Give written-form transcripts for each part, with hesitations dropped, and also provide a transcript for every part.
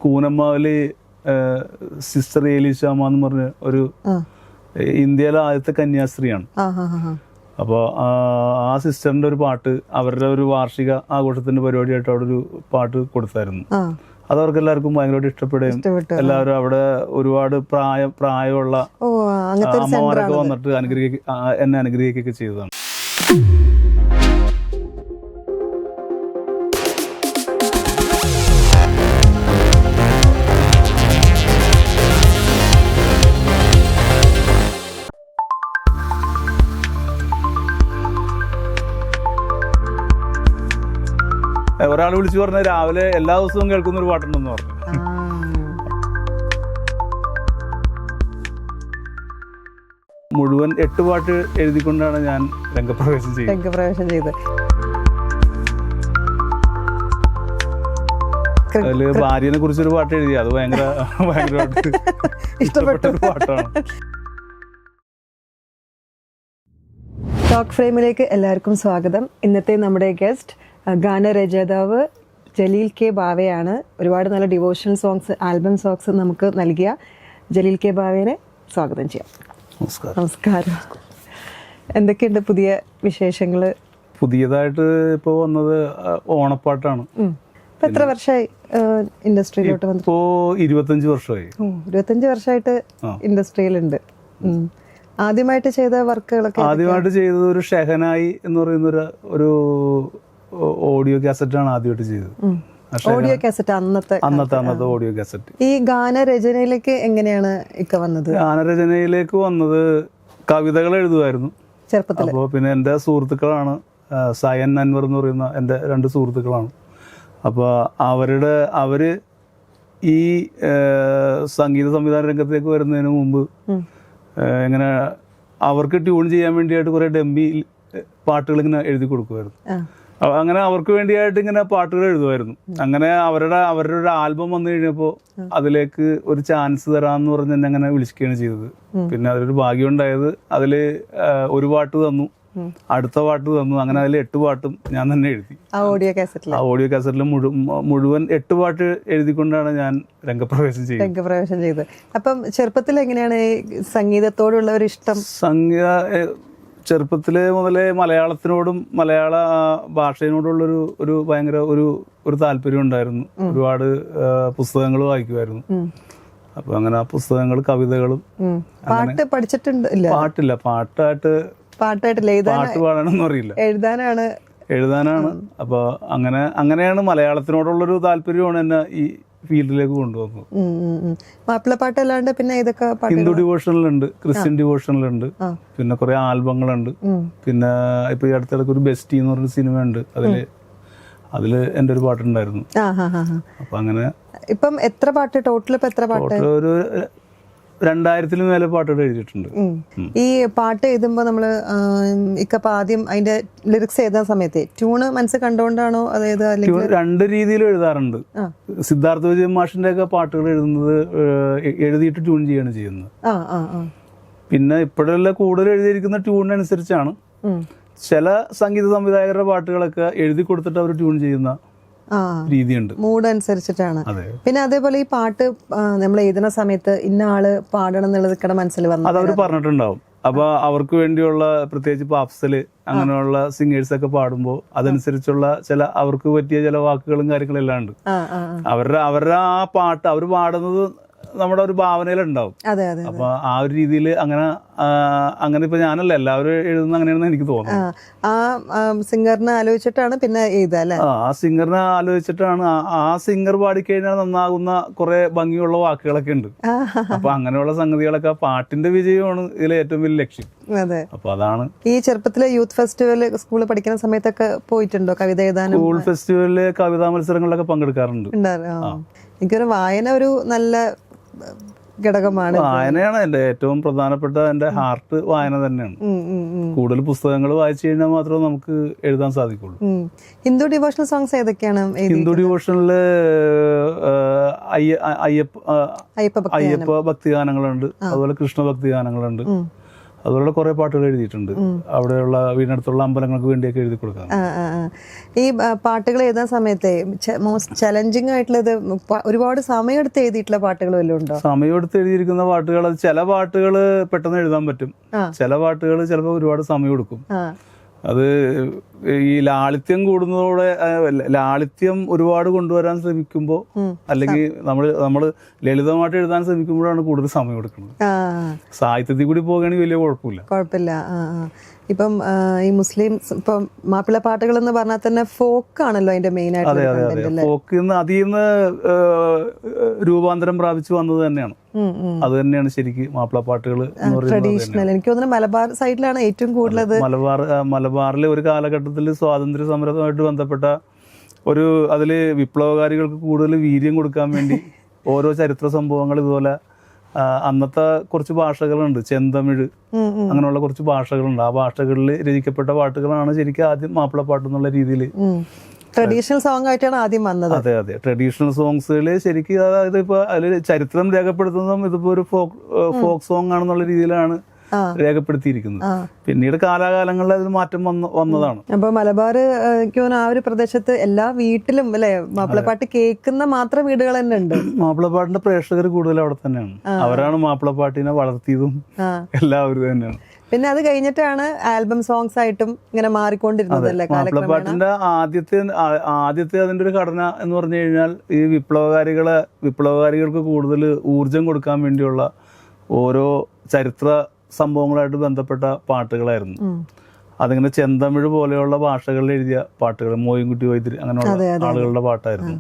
കൂനമ്മാവില് sister ഏലീശാമ്മ എന്ന് പറഞ്ഞ ഒരു ഇന്ത്യയിലെ ആദ്യത്തെ കന്യാസ്ത്രീയാണ്. അപ്പോൾ ആ സിസ്റ്ററിന്റെ ഒരു പാട്ട് അവരുടെ ഒരു വാർഷിക ആഘോഷത്തിന്റെ പരിപാടിയായിട്ട് അവിടെ ഒരു പാട്ട് കൊടുത്തായിരുന്നു. അത് അവർക്ക് എല്ലാവർക്കും ഭയങ്കരമായിട്ട് ഇഷ്ടപ്പെടുകയും എല്ലാവരും അവിടെ ഒരുപാട് പ്രായമുള്ള അമ്മമാരൊക്കെ വന്നിട്ട് എന്നെ അനുഗ്രഹിക്കുകയൊക്കെ ചെയ്തതാണ്. ഒരാൾ വിളിച്ചു പറഞ്ഞ രാവിലെ എല്ലാ ദിവസവും കേൾക്കുന്ന ഒരു പാട്ടുണ്ടെന്ന് പറഞ്ഞു. മുഴുവൻ 8 പാട്ട് എഴുതിക്കൊണ്ടാണ് ഞാൻ രംഗപ്രവേശം ചെയ്തത്. അതില് ഭാര്യനെ കുറിച്ചൊരു പാട്ട് എഴുതി. അത് ഭയങ്കരമായിട്ട് ഇഷ്ടപ്പെട്ട ഒരു പാട്ടാണ്. ടോക്ക് ഫ്രെയിമിലേക്ക് എല്ലാവർക്കും സ്വാഗതം. ഇന്നത്തെ നമ്മുടെ ഗസ്റ്റ് ഗാനരചയിതാവ് ജലീൽ കെ ബാവയാണ്. ഒരുപാട് നല്ല ഡിവോഷണൽ സോങ്സ്, ആൽബം സോങ്സ് നമുക്ക് നൽകിയ ജലീൽ കെ ബാവയെ സ്വാഗതം ചെയ്യാം. നമസ്കാരം. എന്തൊക്കെയുണ്ട് പുതിയ വിശേഷങ്ങൾ? പുതിയതായിട്ട് ഇപ്പോൾ വന്നത് ഓണപ്പാട്ടാണ്. ഇപ്പൊ എത്ര വർഷമായി ഇൻഡസ്ട്രിയിലോട്ട് വന്നു? ഇപ്പോ 25 വർഷമായി. 25 വർഷമായിട്ട് ഇൻഡസ്ട്രിയിലുണ്ട്. ആദ്യമായിട്ട് ചെയ്ത വർക്കുകളൊക്കെ? ആദ്യമായിട്ട് ചെയ്തത് ഒരു ഷെഹനായി എന്ന് പറയുന്ന ഒരു ഓഡിയോ കാസറ്റാണ് ആദ്യമായിട്ട് ചെയ്തത്. ഓഡിയോ കാസറ്റ്, അന്നത്തെ ഓഡിയോ കാസറ്റ്. ഈ ഗാനരചനയിലേക്ക് എങ്ങനെയാണ് വന്നത്? ഗാനരചനയിലേക്ക് വന്നത് കവിതകൾ എഴുതുമായിരുന്നു ചെറുപ്പത്തിൽ. അപ്പോൾ പിന്നെ എൻ്റെ സുഹൃത്തുക്കളാണ് സയൻ അൻവർ എന്ന് പറയുന്ന എൻ്റെ 2 സുഹൃത്തുക്കളാണ്. അപ്പോൾ അവര് ഈ സംഗീത സംവിധാന രംഗത്തേക്ക് വരുന്നതിന് മുമ്പ് ഇങ്ങനെ അവർക്ക് ട്യൂൺ ചെയ്യാൻ വേണ്ടിയായിട്ട് കുറെ ഡമ്മി പാട്ടുകൾ ഇങ്ങനെ എഴുതി കൊടുക്കുമായിരുന്നു. അങ്ങനെ അവർക്ക് വേണ്ടിയായിട്ട് ഇങ്ങനെ പാട്ടുകൾ എഴുതുമായിരുന്നു. അങ്ങനെ അവരുടെ ഒരു ആൽബം വന്നു കഴിഞ്ഞപ്പോൾ അതിലേക്ക് ഒരു ചാൻസ് തരാമെന്ന് പറഞ്ഞ് എന്നെ അങ്ങനെ വിളിക്കുകയാണ് ചെയ്തത്. പിന്നെ അതിലൊരു ഭാഗ്യം ഉണ്ടായത്, അതില് ഒരു പാട്ട് തന്നു, അടുത്ത പാട്ട് തന്നു. അങ്ങനെ അതിൽ 8 പാട്ടും ഞാൻ തന്നെ എഴുതി. ആ ഓഡിയോ കാസറ്റിൽ മുഴുവൻ 8 പാട്ട് എഴുതിക്കൊണ്ടാണ് ഞാൻ രംഗപ്രവേശം ചെയ്തത്. അപ്പം ചെറുപ്പത്തിൽ എങ്ങനെയാണ് സംഗീതത്തോടുള്ള ഒരു ഇഷ്ടം? ചെറുപ്പത്തില് മുതലേ മലയാളത്തിനോടും മലയാള ഭാഷയോടുള്ളൊരു ഭയങ്കര ഒരു താല്പര്യം ഉണ്ടായിരുന്നു. ഒരുപാട് പുസ്തകങ്ങൾ വായിക്കുമായിരുന്നു. അപ്പൊ അങ്ങനെ ആ പുസ്തകങ്ങളും കവിതകളും. പാട്ട് പഠിച്ചിട്ടുണ്ട്? പാട്ടില്ല, പാട്ട് പാടണമെന്നും അറിയില്ല, എഴുതാനാണ്. അപ്പൊ അങ്ങനെയാണ് മലയാളത്തിനോടുള്ളൊരു താല്പര്യമാണ് എന്നെ ഈ ഫീൽഡിലേക്ക് കൊണ്ടുവന്നു. മാപ്പിളപ്പാട്ട് അല്ലാണ്ട് പിന്നെ ഇതൊക്കെ ഹിന്ദു ഡിവോഷനിലുണ്ട്, ക്രിസ്ത്യൻ ഡിവോഷനിലുണ്ട്, പിന്നെ കുറെ ആൽബങ്ങളുണ്ട്. പിന്നെ ഇപ്പൊ ഈ അടുത്തിടയ്ക്ക് ഒരു ബെസ്റ്റി എന്ന് പറഞ്ഞ സിനിമ ഉണ്ട്, അതില് എന്റെ ഒരു പാട്ടുണ്ടായിരുന്നു. അപ്പൊ അങ്ങനെ ഇപ്പം എത്ര പാട്ട് ടോട്ടൽ? ഒരു 2000-ൽ മേലെ പാട്ടുകൾ എഴുതിയിട്ടുണ്ട്. ഈ പാട്ട് എഴുതുമ്പോ നമ്മള് ആദ്യം അതിന്റെ ലിറിക്സ് എഴുതാൻ സമയത്ത് ട്യൂണ് മനസ്സിൽ കണ്ടുകൊണ്ടാണോ? അതായത് 2 രീതിയിൽ എഴുതാറുണ്ട്. സിദ്ധാർത്ഥ വിജയൻ മാഷിന്റെ ഒക്കെ പാട്ടുകൾ എഴുതുന്നത് എഴുതിയിട്ട് ട്യൂൺ ചെയ്യാണ് ചെയ്യുന്നത്. പിന്നെ ഇപ്പോഴെല്ലാം കൂടുതൽ എഴുതിയിരിക്കുന്ന ട്യൂണിനനുസരിച്ചാണ്. ചില സംഗീത സംവിധായകരുടെ പാട്ടുകളൊക്കെ എഴുതി കൊടുത്തിട്ട് അവർ ട്യൂൺ ചെയ്യുന്ന രീതിയുണ്ട്, മൂഡ് അനുസരിച്ചിട്ടാണ്. പിന്നെ അതേപോലെ ഈ പാട്ട് നമ്മൾ എഴുതുന്ന സമയത്ത് ഇന്ന ആള് പാടണം എന്നുള്ളത് മനസ്സിൽ വന്നു, അത് അവർ പറഞ്ഞിട്ടുണ്ടാവും. അപ്പൊ അവർക്ക് വേണ്ടിയുള്ള പ്രത്യേകിച്ച് ഇപ്പൊ അഫ്സല് അങ്ങനെയുള്ള സിംഗേഴ്സ് ഒക്കെ പാടുമ്പോൾ അതനുസരിച്ചുള്ള അവർക്ക് പറ്റിയ ചില വാക്കുകളും കാര്യങ്ങളും എല്ലാം ഉണ്ട്. അവരുടെ ആ പാട്ട് അവർ പാടുന്നത് നമ്മുടെ ഒരു ഭാവനയിലുണ്ടാവും. അപ്പൊ ആ ഒരു രീതിയിൽ അങ്ങനെ ഇപ്പൊ ഞാനല്ല, എല്ലാവരും എഴുതുന്ന അങ്ങനെയാണെന്ന് എനിക്ക് തോന്നുന്നു. ആ സിംഗറിനെ ആലോചിച്ചിട്ടാണ് പിന്നെ എഴുതുക അല്ലേ? ആ സിംഗറിനെ ആലോചിച്ചിട്ടാണ്. ആ സിംഗർ പാടിക്കഴിഞ്ഞാൽ നന്നാകുന്ന കുറെ ഭംഗിയുള്ള വാക്കുകളൊക്കെ ഉണ്ട്. അപ്പൊ അങ്ങനെയുള്ള സംഗതികളൊക്കെ പാട്ടിന്റെ വിജയമാണ് ഇതിലെ ഏറ്റവും വലിയ ലക്ഷ്യം. അപ്പൊ അതാണ്. ഈ ചെറുപ്പത്തിലെ യൂത്ത് ഫെസ്റ്റിവൽ സ്കൂളിൽ പഠിക്കുന്ന സമയത്തൊക്കെ പോയിട്ടുണ്ടോ കവിത എഴുതാനും? സ്കൂൾ ഫെസ്റ്റിവലില് കവിതാ മത്സരങ്ങളിലൊക്കെ പങ്കെടുക്കാറുണ്ട്. എനിക്കൊരു വായന ഒരു നല്ല ഘടകമാണ്. വായനയാണ് എന്റെ ഏറ്റവും പ്രധാനപ്പെട്ട, എന്റെ ഹാർട്ട് വായന തന്നെയാണ്. കൂടുതൽ പുസ്തകങ്ങൾ വായിച്ചു കഴിഞ്ഞാൽ മാത്രമേ നമുക്ക് എഴുതാൻ സാധിക്കുള്ളൂ. ഹിന്ദു ഡിവോഷണൽ സോങ്സ് ഏതൊക്കെയാണ്? ഹിന്ദു ഡിവോഷനില് അയ്യപ്പ ഭക്തിഗാനങ്ങളുണ്ട്, അതുപോലെ കൃഷ്ണ ഭക്തിഗാനങ്ങളുണ്ട്, അതുപോലെ കുറെ പാട്ടുകൾ എഴുതിയിട്ടുണ്ട്. അവിടെയുള്ള വീടിനടുത്തുള്ള അമ്പലങ്ങൾക്ക് വേണ്ടിയൊക്കെ എഴുതി കൊടുക്കാം. ഈ പാട്ടുകൾ എഴുതാൻ സമയത്തെ മോസ്റ്റ് ചലഞ്ചിങ് ആയിട്ടുള്ളത് ഒരുപാട് സമയമെടുത്ത് എഴുതിയിട്ടുള്ള പാട്ടുകൾ വല്ലതും ഉണ്ടോ? സമയമെടുത്ത് എഴുതിയിരിക്കുന്ന പാട്ടുകൾ, ചില പാട്ടുകൾ പെട്ടെന്ന് എഴുതാൻ പറ്റും, ചില പാട്ടുകൾ ചിലപ്പോൾ ഒരുപാട് സമയം എടുക്കും. അത് ഈ ലാളിത്യം കൂടുന്നതോടെ, ലാളിത്യം ഒരുപാട് കൊണ്ടുവരാൻ ശ്രമിക്കുമ്പോൾ, അല്ലെങ്കിൽ നമ്മൾ ലളിതമായിട്ട് എഴുതാൻ ശ്രമിക്കുമ്പോഴാണ് കൂടുതൽ സമയം എടുക്കുന്നത്. സാഹിത്യത്തിൽ കൂടി പോകുകയാണെങ്കിൽ വലിയ കുഴപ്പമില്ല. ഇപ്പം ഈ മുസ്ലിംസ് ഇപ്പം മാപ്പിള പാട്ടുകൾ എന്ന് പറഞ്ഞാൽ തന്നെ ഫോക്ക് ആണല്ലോ അതിന്റെ മെയിൻ ആയിട്ട്. ഫോക്ക് അതിൽ നിന്ന് രൂപാന്തരം പ്രാപിച്ചു വന്നത് തന്നെയാണ്. അത് തന്നെയാണ് ശരിക്കും മാപ്പിള പാട്ടുകൾ. ട്രഡീഷണൽ എനിക്ക് തോന്നുന്നു മലബാർ സൈഡിലാണ് ഏറ്റവും കൂടുതൽ. മലബാറിലെ ഒരു കാലഘട്ടത്തിൽ സ്വാതന്ത്ര്യ സമരവുമായിട്ട് ബന്ധപ്പെട്ട അതില് വിപ്ലവകാരികൾക്ക് കൂടുതൽ വീര്യം കൊടുക്കാൻ വേണ്ടി ഓരോ ചരിത്ര സംഭവങ്ങൾ ഇതുപോലെ അന്നത്തെ കുറച്ച് ഭാഷകളുണ്ട്, ചെന്തമിഴ് അങ്ങനെയുള്ള കുറച്ച് ഭാഷകളുണ്ട്. ആ ഭാഷകളിൽ രചിക്കപ്പെട്ട പാട്ടുകളാണ് ശരിക്കും ആദ്യം മാപ്പിളപ്പാട്ട് എന്നുള്ള രീതിയിൽ ട്രഡീഷണൽ സോങ് ആയിട്ടാണ് ആദ്യം വന്നത്. അതെ ട്രഡീഷണൽ സോങ്സുകൾ ശരിക്കും, അതായത് ഇപ്പൊ അതിൽ ചരിത്രം രേഖപ്പെടുത്തുന്നതും ഇതിപ്പോ ഒരു ഫോക്ക് സോങ് ആണെന്നുള്ള രീതിയിലാണ് രേഖപ്പെടുത്തിയിരിക്കുന്നത്. പിന്നീട് കാലാകാലങ്ങളിൽ അതിൽ മാറ്റം വന്നതാണ്. അപ്പൊ മലബാർ ആ ഒരു പ്രദേശത്ത് എല്ലാ വീട്ടിലും അല്ലെ മാപ്പിളപ്പാട്ട് കേൾക്കുന്ന മാത്രം വീടുകൾ തന്നെ ഉണ്ട്. മാപ്പിളപ്പാട്ടിന്റെ പ്രേക്ഷകർ കൂടുതൽ അവിടെ തന്നെയാണ്. അവരാണ് മാപ്പിളപ്പാട്ടിനെ വളർത്തിയതും എല്ലാവരും തന്നെയാണ്. പിന്നെ അത് കഴിഞ്ഞിട്ടാണ് ആൽബം സോങ്സ് ആയിട്ടും ഇങ്ങനെ മാറിക്കൊണ്ടിരുന്നത്. മാപ്പിളപ്പാട്ടിന്റെ ആദ്യത്തെ അതിന്റെ ഒരു ഘടന എന്ന് പറഞ്ഞു കഴിഞ്ഞാൽ ഈ വിപ്ലവകാരികൾക്ക് കൂടുതൽ ഊർജം കൊടുക്കാൻ വേണ്ടിയുള്ള ഓരോ ചരിത്ര സംഭവങ്ങളായിട്ട് ബന്ധപ്പെട്ട പാട്ടുകളായിരുന്നു. അതിങ്ങനെ ചെന്തമിഴ് പോലെയുള്ള ഭാഷകളിൽ എഴുതിയ പാട്ടുകൾ, മോയിൻകുട്ടി വൈദ്യർ അങ്ങനെയുള്ള ആളുകളുടെ പാട്ടായിരുന്നു.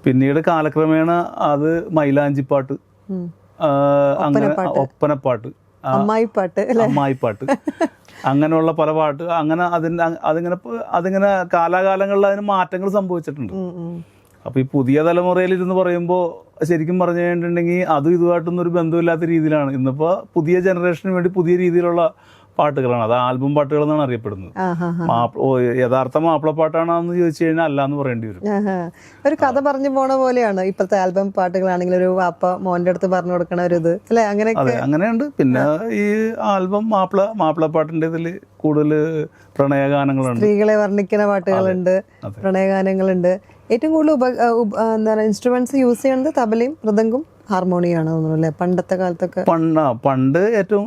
പിന്നീട് കാലക്രമേണ അത് മൈലാഞ്ചിപ്പാട്ട്, അങ്ങനെ ഒപ്പനപ്പാട്ട്, അമ്മായിപ്പാട്ട്, അങ്ങനെയുള്ള പല പാട്ട്, അങ്ങനെ അതിങ്ങനെ കാലാകാലങ്ങളിൽ അതിന് മാറ്റങ്ങൾ സംഭവിച്ചിട്ടുണ്ട്. അപ്പൊ ഈ പുതിയ തലമുറയിൽ ഇരുന്ന് പറയുമ്പോൾ ശരിക്കും പറഞ്ഞു കഴിഞ്ഞിട്ടുണ്ടെങ്കിൽ അതും ഇതുമായിട്ടൊന്നും ഒരു ബന്ധമില്ലാത്ത രീതിയിലാണ്. ഇന്നിപ്പോ പുതിയ ജനറേഷന് വേണ്ടി പുതിയ രീതിയിലുള്ള പാട്ടുകളാണ്, അത് ആൽബം പാട്ടുകൾ എന്നാണ് അറിയപ്പെടുന്നത്. യഥാർത്ഥ മാപ്പിളപ്പാട്ടാണെന്ന് ചോദിച്ചു കഴിഞ്ഞാൽ അല്ല എന്ന് പറയേണ്ടി വരും. ഒരു കഥ പറഞ്ഞു പോണ പോലെയാണ് ഇപ്പോഴത്തെ ആൽബം പാട്ടുകളാണെങ്കിൽ, ഒരു വാപ്പ മോന്റെ അടുത്ത് പറഞ്ഞു കൊടുക്കണ ഒരു ഇത് അല്ലെ, അങ്ങനെ അങ്ങനെയുണ്ട്. പിന്നെ ഈ ആൽബം മാപ്പിളപ്പാട്ടിന്റെ ഇതിൽ കൂടുതൽ പ്രണയഗാനങ്ങളുണ്ട്, സ്ത്രീകളെ വർണ്ണിക്കുന്ന പാട്ടുകളുണ്ട്, പ്രണയഗാനങ്ങളുണ്ട്. ഏറ്റവും കൂടുതൽ എന്താണ് ഇൻസ്ട്രുമെന്റ്സ് യൂസ് ചെയ്യുന്നത് തബലയും മൃദംഗും ഹാർമോണിയാണ് തോന്നുന്നു പണ്ടത്തെ കാലത്തൊക്കെ. പണ്ട് ഏറ്റവും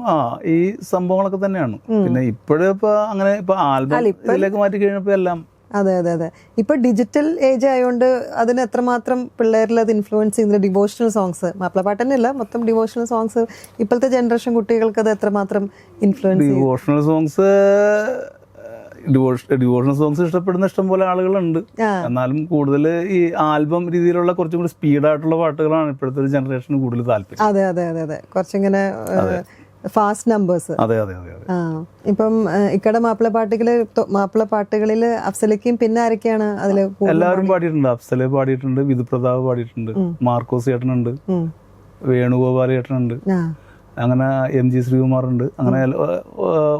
ഈ സംഭവങ്ങളൊക്കെ തന്നെയാണ്. പിന്നെ ഇപ്പോഴിപ്പോ അങ്ങനെ ആൽബത്തിലേക്ക് മാറ്റി കഴിഞ്ഞപ്പോ എല്ലാം. അതെ ഇപ്പൊ ഡിജിറ്റൽ ഏജ് ആയതുകൊണ്ട് അതിന് എത്രമാത്രം പിള്ളേരിൽ അത് ഇൻഫ്ലുവൻസ് ചെയ്യുന്നത്. ഡിവോഷണൽ സോങ്സ്, മാപ്പിളപ്പാട്ട് തന്നെയല്ല, മൊത്തം ഡിവോഷണൽ സോങ്സ് ഇപ്പോഴത്തെ ജനറേഷൻ കുട്ടികൾക്ക് അത് എത്രമാത്രം ഇൻഫ്ലുവൻസ്. ഡിവോഷണൽ സോങ്സ് ഇഷ്ടപ്പെടുന്ന ഇഷ്ടംപോലെ ആളുകളുണ്ട്. എന്നാലും കൂടുതൽ ഈ ആൽബം രീതിയിലുള്ള കുറച്ചും കൂടി സ്പീഡായിട്ടുള്ള പാട്ടുകളാണ് ഇപ്പോഴത്തെ ഒരു ജനറേഷന് കൂടുതൽ താല്പര്യം. അതെ കുറച്ചിങ്ങനെ ഫാസ്റ്റ് നമ്പേഴ്സ്. ഇപ്പം ഇക്കടെ മാപ്പിളപ്പാട്ടുകളിൽ അഫ്സലക്കും പിന്നെ ആരൊക്കെയാണ് അതില്? എല്ലാവരും പാടിയിട്ടുണ്ട്. അഫ്സല് പാടിയിട്ടുണ്ട്, വിധുപ്രതാപ് പാടിയിട്ടുണ്ട്, മാർക്കോസ് ചേട്ടനുണ്ട്, വേണുഗോപാൽ ചേട്ടനുണ്ട്, അങ്ങനെ MG ശ്രീകുമാർ ഉണ്ട്, അങ്ങനെ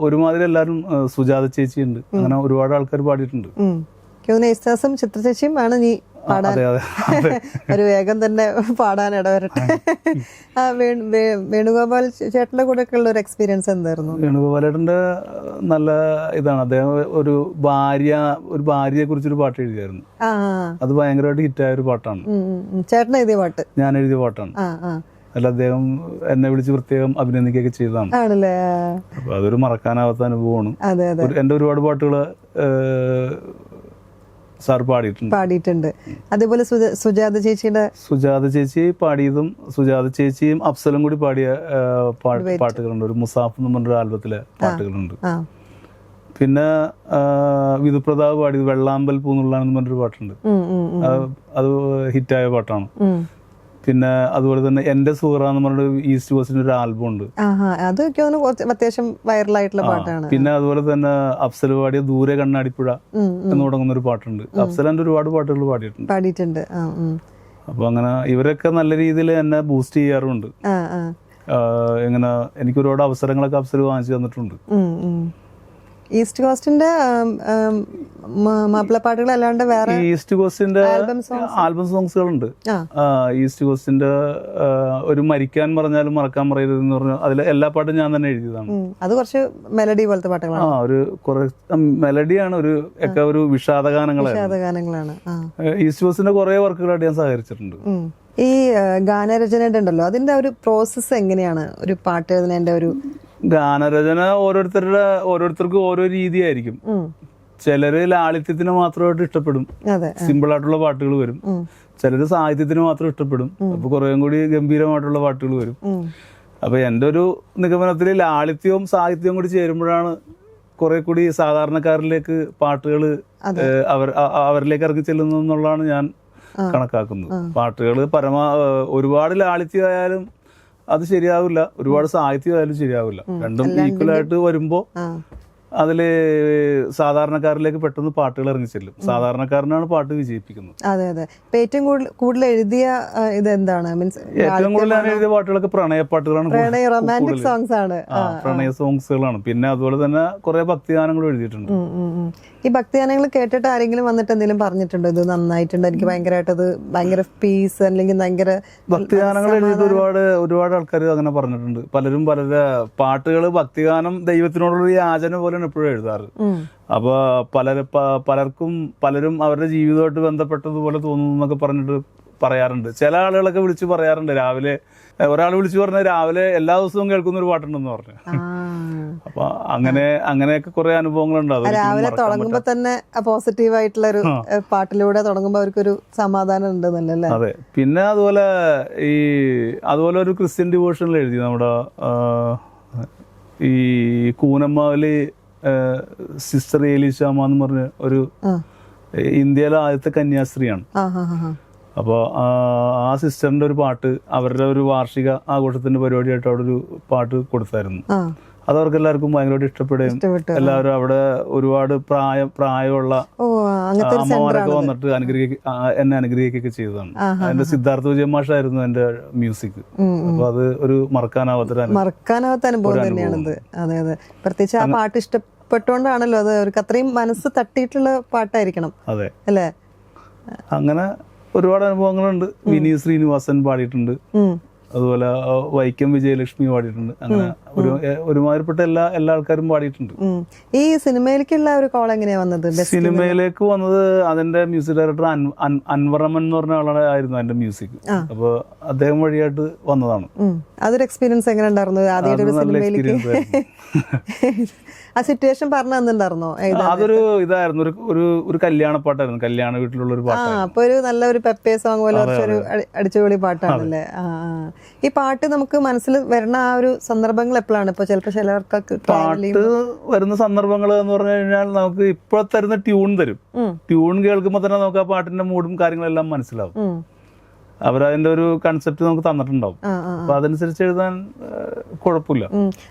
ഒരുമാതിരി എല്ലാവരും, സുജാത ചേച്ചി ഉണ്ട്, അങ്ങനെ ഒരുപാട് ആൾക്കാർ പാടിയിട്ടുണ്ട്. യേശുദാസും ചിത്ര ചേച്ചിയും ആണ് നീ പാടാൻ ഒരു വേഗം തന്നെ പാടാൻ ഇടവരട്ടെ. വേണുഗോപാൽ ചേട്ടന്റെ കൂടെ ഒക്കെ ഉള്ള ഒരു എക്സ്പീരിയൻസ് എന്തായിരുന്നു? വേണുഗോപാൽ ചേട്ടന്റെ നല്ല ഇതാണ്. അദ്ദേഹം ഒരു ഭാര്യയെ കുറിച്ചൊരു പാട്ട് എഴുതിയായിരുന്നു. അത് ഭയങ്കരമായിട്ട് ഹിറ്റായ ഒരു പാട്ടാണ്. ചേട്ടൻ എഴുതിയ പാട്ട്? ഞാൻ എഴുതിയ പാട്ടാണ്. അല്ല, അദ്ദേഹം എന്നെ വിളിച്ച് പ്രത്യേകം അഭിനന്ദിക്കുകയൊക്കെ ചെയ്തതാണ്. അപ്പൊ അതൊരു മറക്കാനാവാത്ത അനുഭവമാണ്. എന്റെ ഒരുപാട് പാട്ടുകൾ സാർ പാടിയിട്ടുണ്ട്. അതേപോലെ സുജാത ചേച്ചി പാടിയതും, സുജാത ചേച്ചിയും അഫ്സലും കൂടി പാടിയ പാട്ടുകളുണ്ട്. ഒരു മുസാഫ് എന്ന് പറഞ്ഞൊരു ആൽബത്തിലെ പാട്ടുകളുണ്ട്. പിന്നെ വിധുപ്രതാപ് പാടിയത് വെള്ളാമ്പൽ പൂന്നുള്ളാനെന്ന് പറഞ്ഞൊരു പാട്ടുണ്ട്. അത് ഹിറ്റായ പാട്ടാണ്. പിന്നെ അതുപോലെ തന്നെ എന്റെ സുഹറ എന്ന് പറഞ്ഞ ഈസ്റ്റ് കോസ്റ്റിന്റെ ഒരു ആൽബം ഉണ്ട്. അത്യാവശ്യം വൈറലായിട്ടുള്ള പാട്ടാണ്. പിന്നെ അതുപോലെ തന്നെ അഫ്സൽ പാടിയ ദൂരെ കണ്ണാടിപ്പുഴ എന്ന് തുടങ്ങുന്ന ഒരു പാട്ടുണ്ട്. അഫ്സലിന്റെ ഒരുപാട് പാട്ടുകൾ പാടിയിട്ടുണ്ട്. അപ്പൊ അങ്ങനെ ഇവരൊക്കെ നല്ല രീതിയിൽ എന്നെ ബൂസ്റ്റ് ചെയ്യാറുണ്ട്. ഇങ്ങനെ എനിക്ക് ഒരുപാട് അവസരങ്ങളൊക്കെ അഫ്സൽ വാങ്ങിച്ചു തന്നിട്ടുണ്ട്. ഈസ്റ്റ് കോസ്റ്റിന്റെ മാപ്പിളപ്പാട്ടുകൾ അല്ലാണ്ട് വേറെ ഈസ്റ്റ് കോസ്റ്റിന്റെ ആൽബം സോങ്സുകളുണ്ട്. ഈസ്റ്റ് കോസ്റ്റിന്റെ ഒരു മരിക്കാൻ പറഞ്ഞാലും മറക്കാൻ പറയരുത് എന്ന് പറഞ്ഞാൽ അതിലെ എല്ലാ പാട്ടും ഞാൻ തന്നെ എഴുതിയതാണ്. അത് കുറച്ച് മെലഡി പോലത്തെ പാട്ടുകളാണ്. ഒരു കുറെ മെലഡിയാണ്, ഒരു വിഷാദഗാനങ്ങളാണ്. ഈസ്റ്റ് കോസ്റ്റിന്റെ കുറെ വർക്കുകളായിട്ട് ഞാൻ സഹകരിച്ചിട്ടുണ്ട്. ഈ ഗാനരചനയുടെ ഉണ്ടല്ലോ, അതിന്റെ ഒരു പ്രോസസ്സ് എങ്ങനെയാണ്? ഒരു പാട്ട് എഴുതുന്നതിന്റെ ഒരു ഗാനരചന ഓരോരുത്തർക്കും ഓരോ രീതിയായിരിക്കും. ചിലര് ലാളിത്യത്തിന് മാത്രമായിട്ട് ഇഷ്ടപ്പെടും, സിമ്പിൾ ആയിട്ടുള്ള പാട്ടുകൾ വരും. ചിലര് സാഹിത്യത്തിന് മാത്രം ഇഷ്ടപ്പെടും, അപ്പൊ കുറേയും കൂടി ഗംഭീരമായിട്ടുള്ള പാട്ടുകൾ വരും. അപ്പൊ എൻ്റെ ഒരു നിഗമനത്തിൽ ലാളിത്യവും സാഹിത്യവും കൂടി ചേരുമ്പോഴാണ് കുറെ കൂടി സാധാരണക്കാരിലേക്ക് പാട്ടുകൾ അവരിലേക്ക് ഇറങ്ങി ചെല്ലുന്നു എന്നുള്ളതാണ് ഞാൻ കണക്കാക്കുന്നത്. പാട്ടുകൾ ഒരുപാട് ലാളിത്യമായാലും അത് ശരിയാവില്ല, ഒരുപാട് സാഹിത്യമായാലും ശരിയാവില്ല. രണ്ടും ഈക്വലായിട്ട് വരുമ്പോ അതില് സാധാരണക്കാരിലേക്ക് പെട്ടെന്ന് പാട്ടുകൾ ഇറങ്ങി ചെല്ലും. സാധാരണക്കാരനാണ് പാട്ട് വിജയിപ്പിക്കുന്നത്. അതെ അതെ. ഏറ്റവും കൂടുതൽ എഴുതിയ ഇത് എന്താണ്? മീൻസ് ഏറ്റവും കൂടുതൽ ഞാൻ എഴുതിയ പാട്ടുകളൊക്കെ പ്രണയപ്പാട്ടുകളാണ്, റൊമാൻറ്റിക് സോങ്സ് ആണ്. പ്രണയ സോങ്സുകളാണ്. പിന്നെ അതുപോലെ തന്നെ കുറെ ഭക്തിഗാനങ്ങളും എഴുതിയിട്ടുണ്ട്. ഈ ഭക്തിഗാനങ്ങൾ കേട്ടിട്ട് ആരെങ്കിലും വന്നിട്ട് എന്തെങ്കിലും പറഞ്ഞിട്ടുണ്ടോ ഇത് നന്നായിട്ടുണ്ട്, എനിക്ക് ഭയങ്കരമായിട്ട് അത് ഭയങ്കര പീസ് അല്ലെങ്കിൽ ഭയങ്കര? ഭക്തിഗാനങ്ങൾ എഴുതിയിട്ട് ഒരുപാട് ആൾക്കാർ അങ്ങനെ പറഞ്ഞിട്ടുണ്ട്. പലരും പാട്ടുകൾ ഭക്തിഗാനം ദൈവത്തിനോടുള്ള യാചന പോലെയാണ് എപ്പോഴും എഴുതാറ്. അപ്പൊ പലരും അവരുടെ ജീവിതമായിട്ട് ബന്ധപ്പെട്ടതുപോലെ തോന്നുന്നു എന്നൊക്കെ പറഞ്ഞിട്ട് പറയാറുണ്ട്. ചില ആളുകളൊക്കെ വിളിച്ച് പറയാറുണ്ട്. രാവിലെ ഒരാൾ വിളിച്ചു പറഞ്ഞ രാവിലെ എല്ലാ ദിവസവും കേൾക്കുന്ന ഒരു പാട്ടുണ്ടെന്ന് പറഞ്ഞു. അപ്പൊ അങ്ങനെയൊക്കെ കുറെ അനുഭവങ്ങളുണ്ട്. രാവിലെ തുടങ്ങുമ്പോ തന്നെ പോസിറ്റീവ് ആയിട്ടുള്ള ഒരു പാട്ടിലൂടെ തുടങ്ങുമ്പോ അവർക്കൊരു സമാധാനം ഉണ്ടെന്നല്ലേ? അതെ. പിന്നെ അതുപോലെ ഒരു ക്രിസ്ത്യൻ ഡിവോഷനിൽ എഴുതി നമ്മുടെ ഈ കൂനമ്മാവില് സിസ്റ്റർ ഏലിശാമ എന്ന് പറഞ്ഞ ഒരു ഇന്ത്യയിലെ ആദ്യത്തെ കന്യാസ്ത്രീയാണ്. അപ്പോൾ ആ സിസ്റ്ററിന്റെ ഒരു പാട്ട് അവരുടെ ഒരു വാർഷിക ആഘോഷത്തിന്റെ പരിപാടിയായിട്ട് അവിടെ ഒരു പാട്ട് കൊടുത്തായിരുന്നു. അത് അവർക്ക് എല്ലാവർക്കും ഭയങ്കരമായിട്ട് ഇഷ്ടപ്പെടുകയും എല്ലാവരും അവിടെ ഒരുപാട് പ്രായമുള്ള അമ്മമാരൊക്കെ വന്നിട്ട് എന്നെ അനുഗ്രഹിക്കുകയൊക്കെ ചെയ്തതാണ്. എന്റെ സിദ്ധാർത്ഥ വിജയമാഷായിരുന്നു എന്റെ മ്യൂസിക്. അപ്പൊ അത് ഒരു മറക്കാനാവാത്ത അനുഭവം തന്നെയാണത്. അതെ അതെ. പ്രത്യേകിച്ച് ആ പാട്ട് ഇഷ്ടപ്പെട്ടുകൊണ്ടാണല്ലോ അത് അവർക്ക് അത്രയും മനസ്സ് തട്ടിയിട്ടുള്ള പാട്ടായിരിക്കണം. അതെ അല്ലേ? അങ്ങനെ ഒരുപാട് അനുഭവങ്ങളുണ്ട്. വിനീത് ശ്രീനിവാസൻ പാടിയിട്ടുണ്ട്, അതുപോലെ വൈക്കം വിജയലക്ഷ്മി പാടിയിട്ടുണ്ട്. അങ്ങനെ ഒരുമാതിരിപ്പെട്ട എല്ലാ ആൾക്കാരും പാടിയിട്ടുണ്ട്. ഈ സിനിമയിലേക്കുള്ള ഒരു കോൾ എങ്ങനെയാ വന്നത്? സിനിമയിലേക്ക് വന്നത് അതിന്റെ മ്യൂസിക് ഡയറക്ടർ അൻവറമൻ എന്ന് പറഞ്ഞ ആളായിരുന്നു അതിന്റെ മ്യൂസിക്. അപ്പൊ അദ്ദേഹം വഴിയായിട്ട് വന്നതാണ്. അതൊരു എക്സ്പീരിയൻസ് എങ്ങനെ ഉണ്ടായിരുന്നു? ആദ്യമായിട്ട് സിനിമയിലേക്ക് ആ സിറ്റുവേഷൻ പറഞ്ഞു തന്നിട്ടുണ്ടായിരുന്നോ? അതൊരു ഇതായിരുന്നു, ഒരു കല്യാണപ്പാട്ടായിരുന്നു, കല്യാണ വീട്ടിലുള്ള ഒരു പാട്ട്. അപ്പൊ ഒരു നല്ല ഒരു പെപ്പേ സോങ് പോലെ കുറച്ചൊരു അടിച്ചുപൊളി പാട്ടാണല്ലേ? ഈ പാട്ട് നമുക്ക് മനസ്സിൽ വരുന്ന ആ ഒരു സന്ദർഭങ്ങൾ എപ്പോഴാണ്? ഇപ്പൊ ചിലപ്പോ ചിലർക്ക് പാട്ട് വരുന്ന സന്ദർഭങ്ങൾ എന്ന് പറഞ്ഞു കഴിഞ്ഞാൽ നമുക്ക് ഇപ്പൊ തരുന്ന ട്യൂൺ തരും. ട്യൂൺ കേൾക്കുമ്പോ തന്നെ നമുക്ക് ആ പാട്ടിന്റെ മൂഡും കാര്യങ്ങളെല്ലാം മനസ്സിലാവും. അവരതിന്റെ ഒരു കൺസെപ്റ്റ് നമുക്ക് തന്നിട്ടുണ്ടാവും. അപ്പൊ അതനുസരിച്ച് എഴുതാൻ കുഴപ്പമില്ല.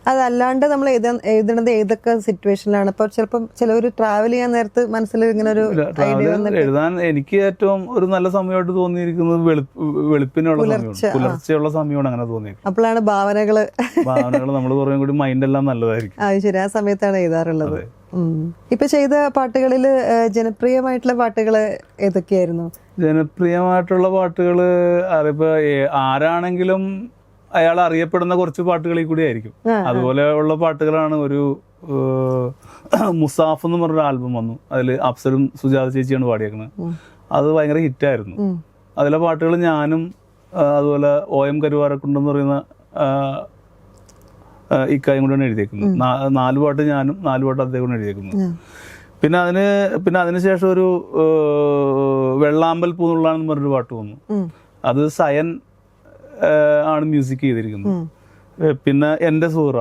അതല്ലാണ്ട് നമ്മൾ എഴുതണത് ഏതൊക്കെ സിറ്റുവേഷനിലാണ്? ഇപ്പൊ ചിലപ്പോൾ ചിലവര് ട്രാവൽ ചെയ്യാൻ നേരത്ത് മനസ്സിൽ ഇങ്ങനെ ഒരു എഴുതാൻ എനിക്ക് ഏറ്റവും ഒരു നല്ല സമയമായിട്ട് തോന്നിയിരിക്കുന്നത് വെളുപ്പിനുള്ള സമയമാണ്, പുലർച്ചെയുള്ള സമയമാണ് അങ്ങനെ തോന്നിയിരിക്കുന്നത്. അപ്പോഴാണ് ഭാവനകള് നമ്മൾ കുറേ കൂടി മൈൻഡ് എല്ലാം നല്ലതായിരിക്കും. അത് ശരി, ആ സമയത്താണ് എഴുതാറുള്ളത്. ഇപ്പൊ ചെയ്ത പാട്ടുകളില് ജനപ്രിയമായിട്ടുള്ള പാട്ടുകൾ ഏതൊക്കെയായിരുന്നു? ജനപ്രിയമായിട്ടുള്ള പാട്ടുകൾ അറിയിപ്പോ ആരാണെങ്കിലും അയാൾ അറിയപ്പെടുന്ന കുറച്ച് പാട്ടുകളിൽ കൂടി ആയിരിക്കും. അതുപോലെ ഉള്ള പാട്ടുകളാണ്. ഒരു മുസാഫ് എന്ന് പറഞ്ഞൊരു ആൽബം വന്നു, അതിൽ അഫ്സലും സുജാത ചേച്ചിയാണ് പാടിയേക്കുന്നത്. അത് ഭയങ്കര ഹിറ്റായിരുന്നു. അതിലെ പാട്ടുകൾ ഞാനും അതുപോലെ OM കരുവാരക്കുണ്ടെന്ന് പറയുന്ന ഇക്കായും കൂടെയാണ് എഴുതിയേക്കുന്നത്. 4 പാട്ട് ഞാനും 4 പാട്ട് അദ്ദേഹം എഴുതിയേക്കുന്നത്. പിന്നെ അതിനുശേഷം ഒരു വെള്ളാമ്പൽ പൂന്നുള്ളാണെന്ന് പറഞ്ഞൊരു പാട്ട് വന്നു. അത് സയൻ ആണ് മ്യൂസിക് ചെയ്തിരിക്കുന്നത്. പിന്നെ എന്റെ സൂറ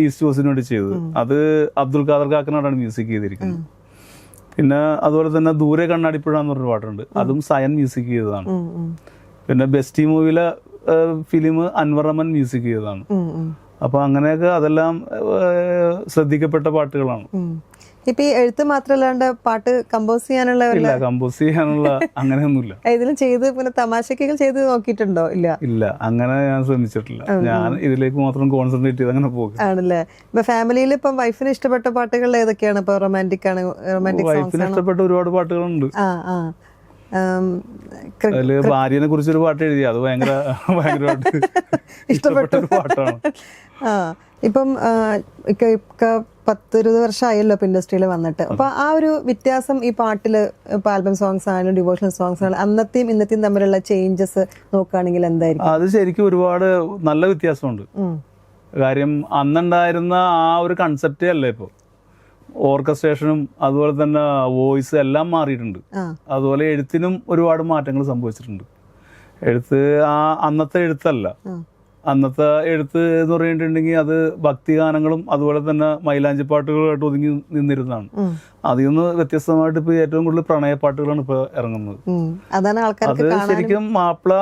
ഈസ്റ്റ് കോസ്റ്റിന് വേണ്ടി ചെയ്തത്, അത് അബ്ദുൽ ഖാദർ കാക്കനാടാണ് മ്യൂസിക് ചെയ്തിരിക്കുന്നത്. പിന്നെ അതുപോലെ തന്നെ ദൂരെ കണ്ണാടിപ്പുഴ എന്ന് പറഞ്ഞൊരു പാട്ടുണ്ട്, അതും സയൻ മ്യൂസിക് ചെയ്തതാണ്. പിന്നെ ബെസ്റ്റി മൂവിയിലെ ഫിലിം അൻവർ റഹ്മാൻ മ്യൂസിക് ചെയ്തതാണ്. അപ്പൊ അങ്ങനെയൊക്കെ അതെല്ലാം ശ്രദ്ധിക്കപ്പെട്ട പാട്ടുകളാണ്. ഇപ്പൊ ഈ എഴുത്ത് മാത്രമല്ലാണ്ട് പാട്ട് കമ്പോസ് ചെയ്യാനുള്ള ഇല്ല, കമ്പോസ് ചെയ്യാനുള്ള അങ്ങനെയൊന്നുമില്ല. ഇതിലും ചെയ്ത് പിന്നെ തമാശകൾ ചെയ്ത് നോക്കിയിട്ടുണ്ടോ? ഇല്ല, അങ്ങനെ ഞാൻ ശ്രമിച്ചിട്ടില്ല. ഞാൻ ഇതിലേക്ക് മാത്രം കോൺസെൻട്രേറ്റ് ചെയ്ത് അങ്ങനെ പോകും. ആണല്ലേ. ഇപ്പൊ ഫാമിലിയിൽ ഇപ്പം വൈഫിന് ഇഷ്ടപ്പെട്ട പാട്ടുകൾ ഏതൊക്കെയാണ്? ഇപ്പൊ റൊമാൻറ്റിക് ആണ്? വൈഫിന് ഇഷ്ടപ്പെട്ട ഒരുപാട് പാട്ടുകളുണ്ട്. അതില് ഭാര്യനെ കുറിച്ചൊരു പാട്ട് എഴുതി, അത് ഭയങ്കരമായിട്ട് ഇഷ്ടപ്പെട്ട ഒരു പാട്ടാണ്. ഇപ്പം 10-20 വർഷമായല്ലോ ഇപ്പൊ ഇൻഡസ്ട്രിയിൽ വന്നിട്ട്. അപ്പൊ ആ ഒരു വ്യത്യാസം ഈ പാട്ടില്, ഇപ്പൊ ആൽബം സോങ്സ് ആയാലും ഡിവോഷണൽ സോങ്സ് ആയാലും അന്നത്തെയും ഇന്നത്തെയും തമ്മിലുള്ള ചേഞ്ചസ് നോക്കുകയാണെങ്കിൽ എന്തായിരിക്കും? അത് ശരിക്കും ഒരുപാട് നല്ല വ്യത്യാസമുണ്ട്. കാര്യം അന്നുണ്ടായിരുന്ന ആ ഒരു കൺസെപ്റ്റേ അല്ല ഇപ്പൊ. ഓർക്കസ്ട്രേഷനും അതുപോലെ തന്നെ വോയിസ് എല്ലാം മാറിയിട്ടുണ്ട്. അതുപോലെ എഴുത്തിനും ഒരുപാട് മാറ്റങ്ങൾ സംഭവിച്ചിട്ടുണ്ട്. അന്നത്തെ എഴുത്തല്ല. അന്നത്തെ എഴുത്ത് എന്ന് പറഞ്ഞിട്ടുണ്ടെങ്കിൽ അത് ഭക്തിഗാനങ്ങളും അതുപോലെ തന്നെ മൈലാഞ്ചി പാട്ടുകളുമായിട്ട് ഒതുങ്ങി നിന്നിരുന്നതാണ്. അതിൽ നിന്ന് വ്യത്യസ്തമായിട്ട് ഇപ്പൊ ഏറ്റവും കൂടുതൽ പ്രണയപ്പാട്ടുകളാണ് ഇപ്പൊ ഇറങ്ങുന്നത്. അത് ശരിക്കും മാപ്പിള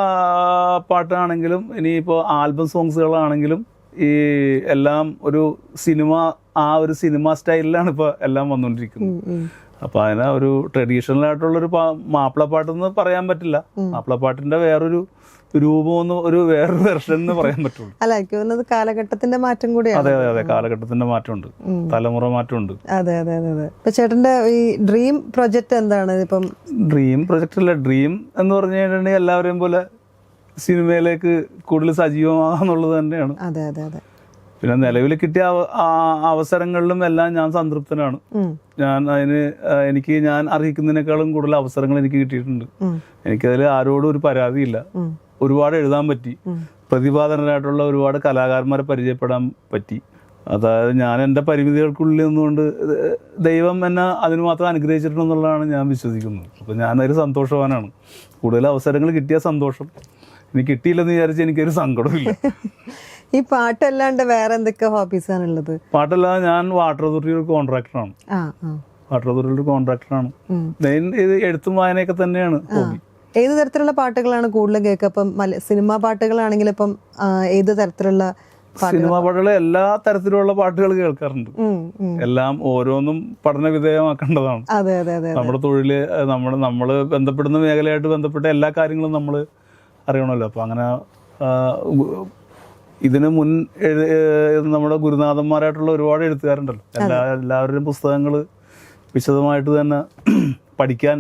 പാട്ടാണെങ്കിലും ഇനിയിപ്പോ ആൽബം സോങ്സുകളാണെങ്കിലും ഈ എല്ലാം ഒരു സിനിമ സ്റ്റൈലിലാണ് ഇപ്പൊ എല്ലാം വന്നുകൊണ്ടിരിക്കുന്നത്. അപ്പൊ അതിനെ ഒരു ട്രഡീഷണൽ ആയിട്ടുള്ളൊരു മാപ്പിളപ്പാട്ടെന്ന് പറയാൻ പറ്റില്ല. മാപ്പിളപ്പാട്ടിന്റെ വേറൊരു രൂപമൊന്നും വേറൊരു വെർഷൻ എന്ന് പറയാൻ പറ്റുള്ളൂ. അല്ല, എനിക്ക് തോന്നുന്നത് കാലഘട്ടത്തിന്റെ മാറ്റം കൂടിയാണ്. അതെ അതെ, കാലഘട്ടത്തിന്റെ മാറ്റമുണ്ട്, തലമുറ മാറ്റമുണ്ട്. അതെ അതെ അതെ അതെ. ഇപ്പൊ ചേട്ടന്റെ ഈ ഡ്രീം പ്രൊജക്ട് എന്താണ്? ഇപ്പം ഡ്രീം പ്രൊജക്ട് അല്ല, ഡ്രീം എന്ന് പറഞ്ഞു കഴിഞ്ഞിട്ടുണ്ടെങ്കിൽ എല്ലാവരെയും പോലെ സിനിമയിലേക്ക് കൂടുതൽ സജീവമാകാന്നുള്ളത് തന്നെയാണ്. അതെ അതെ അതെ. പിന്നെ നിലവിൽ കിട്ടിയ അവസരങ്ങളിലും എല്ലാം ഞാൻ സംതൃപ്തനാണ്. ഞാൻ അർഹിക്കുന്നതിനേക്കാളും കൂടുതൽ അവസരങ്ങൾ എനിക്ക് കിട്ടിയിട്ടുണ്ട്. എനിക്കതിൽ ആരോടും ഒരു പരാതിയില്ല. ഒരുപാട് എഴുതാൻ പറ്റി, പ്രതിഭാധനരായിട്ടുള്ള ഒരുപാട് കലാകാരന്മാരെ പരിചയപ്പെടാൻ പറ്റി. അതായത് ഞാൻ എൻ്റെ പരിമിതികൾക്കുള്ളിൽ നിന്നുകൊണ്ട് ദൈവം എന്നെ അതിന് മാത്രം അനുഗ്രഹിച്ചിട്ടുണ്ടെന്നുള്ളതാണ് ഞാൻ വിശ്വസിക്കുന്നത്. അപ്പം ഞാനതിൽ സന്തോഷവാനാണ്. കൂടുതൽ അവസരങ്ങൾ കിട്ടിയ സന്തോഷം, ഇനി കിട്ടിയില്ലെന്ന് വിചാരിച്ച് എനിക്കൊരു സങ്കടമില്ല. ഈ പാട്ടല്ലാണ്ട് വേറെ എന്തൊക്കെ ഹോബീസ് ആണുള്ളത്? പാട്ടല്ലാതെ ഞാൻ വാട്ടർ അതോറിറ്റിയുടെ കോൺട്രാക്ടറാണ്. മെയിൻ ഇത് എഴുത്തും വായനയൊക്കെ തന്നെയാണ് ഹോബി. ഏത് തരത്തിലുള്ള പാട്ടുകളാണ് കൂടുതലും കേൾക്കുക? ഇപ്പം സിനിമാ പാട്ടുകളാണെങ്കിൽ ഇപ്പം ഏത് തരത്തിലുള്ള? സിനിമാ പാട്ടുകൾ എല്ലാ തരത്തിലുള്ള പാട്ടുകൾ കേൾക്കാറുണ്ട്. എല്ലാം ഓരോന്നും പഠന വിധേയമാക്കേണ്ടതാണ്. നമ്മുടെ തൊഴില്, നമ്മള് ബന്ധപ്പെടുന്ന മേഖലയായിട്ട് ബന്ധപ്പെട്ട എല്ലാ കാര്യങ്ങളും നമ്മൾ അറിയണമല്ലോ. അപ്പൊ അങ്ങനെ ഇതിന് മുൻ നമ്മുടെ ഗുരുനാഥന്മാരായിട്ടുള്ള ഒരുപാട് എഴുത്തുകാരുണ്ടല്ലോ. എല്ലാവരുടെയും പുസ്തകങ്ങൾ വിശദമായിട്ട് തന്നെ പഠിക്കാൻ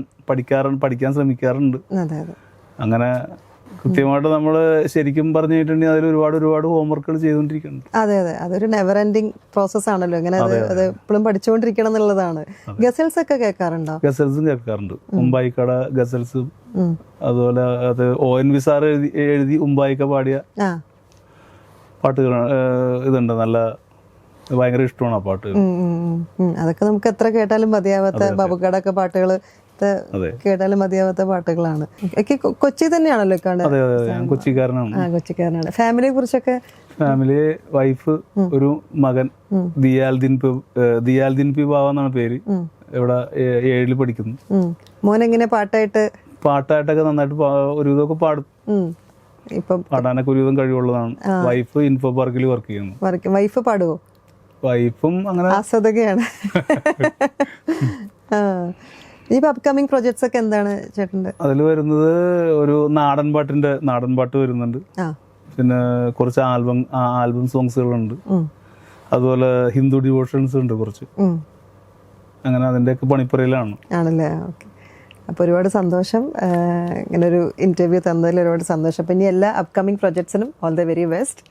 ശ്രമിക്കാറുണ്ട്. അങ്ങനെ കൃത്യമായിട്ട് നമ്മൾ ശരിക്കും പറഞ്ഞിട്ടുണ്ടെങ്കിൽ അതിൽ ഒരുപാട് ഹോംവർക്കുകൾ ചെയ്തുകൊണ്ടിരിക്കുന്നുണ്ട്. അതെ അതെ, അതൊരു നെവർ എൻഡിങ് പ്രോസസ് ആണല്ലോ. ഇങ്ങനെ അത് എപ്പോഴും പഠിച്ചുകൊണ്ടിരിക്കണം എന്നുള്ളതാണ്. ഗസൽസ് ഒക്കെ കേൾക്കാറുണ്ടോ? ഗസൽസും കേൾക്കാറുണ്ട്. ഉമ്പായിക്കട ഗസൽസും അതുപോലെ അത് ONV സാർ എഴുതി ഉമ്പായിക്ക പാടിയ പാട്ടുകൾ ഇതുണ്ട്. നല്ല ഭയങ്കര ഇഷ്ടമാണ് ആ പാട്ട്. അതൊക്കെ നമുക്ക് എത്ര കേട്ടാലും മതിയാവാത്ത, ബാബുക്കടൊക്കെ പാട്ടുകൾ കേട്ടാലും മതിയാവാത്ത പാട്ടുകളാണ്. കൊച്ചി തന്നെയാണല്ലോ കൊച്ചിക്കാരനാണ്. കൊച്ചിക്കാരനാണ്. ഫാമിലിയെ കുറിച്ചൊക്കെ? ഫാമിലി, വൈഫ്, ഒരു മകൻ ദിയാൽദിൻ പി ബാവ എന്നാണ് പേര്. ഇവിടെ 7ൽ പഠിക്കുന്നു. മോൻ എങ്ങനെ പാട്ടായിട്ടൊക്കെ നന്നായിട്ട് ഒരുവിധമൊക്കെ പാടും. ഇപ്പം പാടാനൊക്കെ ഒരുവിധം കഴിവുള്ളതാണ്. വൈഫ് ഇൻഫോ പാർക്കിൽ വർക്ക് ചെയ്യുന്നു. വൈഫ് പാടുവോ? വൈഫും അങ്ങനെ ആസ്വദകയാണ്. ഇപ്പൊ അപ്കമിങ് പ്രൊജക്ട്സ് ഒക്കെ എന്താണ് ചേട്ടൻ്റെ? അതിൽ വരുന്നത് ഒരു നാടൻ പാട്ട് വരുന്നുണ്ട്. പിന്നെ കുറച്ച് ആൽബം സോങ്സുകളുണ്ട്. അതുപോലെ ഹിന്ദു ഡിവോഷൻസ് ഉണ്ട് കുറച്ച്. അങ്ങനെ അതിൻ്റെയൊക്കെ പണിപ്പുരയിലാണ്. ആണല്ലേ? ഓക്കെ. അപ്പോൾ ഒരുപാട് സന്തോഷം, ഇങ്ങനൊരു ഇൻ്റർവ്യൂ തന്നതിൽ ഒരുപാട് സന്തോഷം. പിന്നെ എല്ലാ അപ്കമിങ് പ്രൊജക്ട്സിനും ഓൾ ദ വെരി ബെസ്റ്റ്.